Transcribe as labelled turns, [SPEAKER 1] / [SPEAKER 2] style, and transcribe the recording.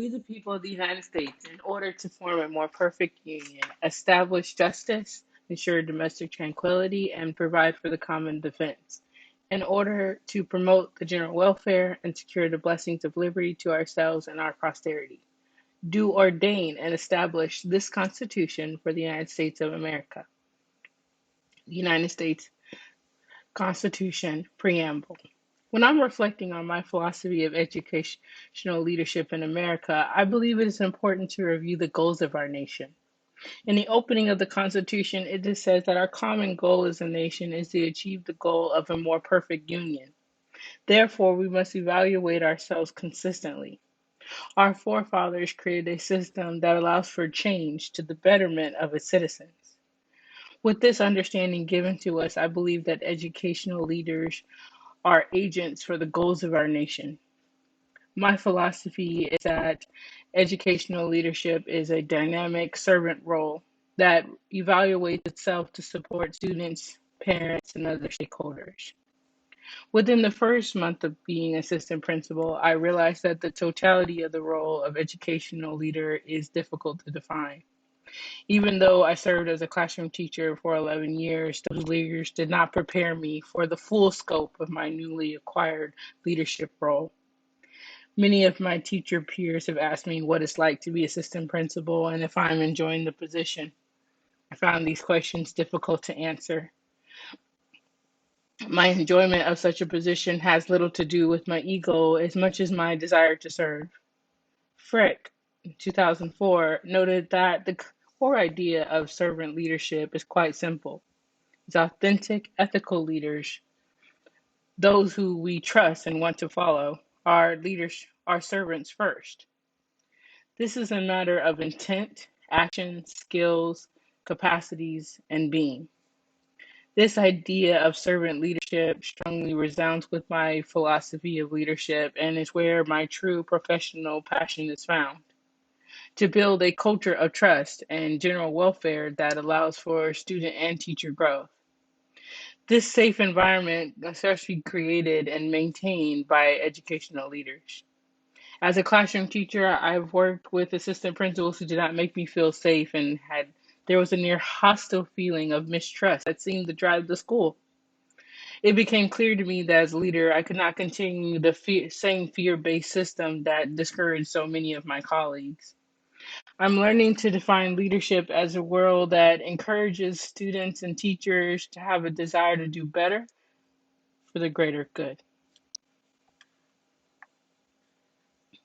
[SPEAKER 1] We, the people of the United States, in order to form a more perfect union, establish justice, ensure domestic tranquility, and provide for the common defense, in order to promote the general welfare and secure the blessings of liberty to ourselves and our posterity, do ordain and establish this Constitution for the United States of America. The United States Constitution Preamble. When I'm reflecting on my philosophy of educational leadership in America, I believe it is important to review the goals of our nation. In the opening of the Constitution, it just says that our common goal as a nation is to achieve the goal of a more perfect union. Therefore, we must evaluate ourselves consistently. Our forefathers created a system that allows for change to the betterment of its citizens. With this understanding given to us, I believe that educational leaders are agents for the goals of our nation. My philosophy is that educational leadership is a dynamic servant role that evaluates itself to support students, parents, and other stakeholders. Within the first month of being assistant principal, I realized that the totality of the role of educational leader is difficult to define. Even though I served as a classroom teacher for 11 years, those years did not prepare me for the full scope of my newly acquired leadership role. Many of my teacher peers have asked me what it's like to be assistant principal and if I'm enjoying the position. I found these questions difficult to answer. My enjoyment of such a position has little to do with my ego as much as my desire to serve. Frick, in 2004, noted that the core idea of servant leadership is quite simple. It's authentic, ethical leaders, those who we trust and want to follow, are leaders, are servants first. This is a matter of intent, action, skills, capacities, and being. This idea of servant leadership strongly resounds with my philosophy of leadership and is where my true professional passion is found. To build a culture of trust and general welfare that allows for student and teacher growth. This safe environment is especially created and maintained by educational leaders. As a classroom teacher, I've worked with assistant principals who did not make me feel safe and had there was a near hostile feeling of mistrust that seemed to drive the school. It became clear to me that as a leader, I could not continue the same fear-based system that discouraged so many of my colleagues. I'm learning to define leadership as a world that encourages students and teachers to have a desire to do better for the greater good.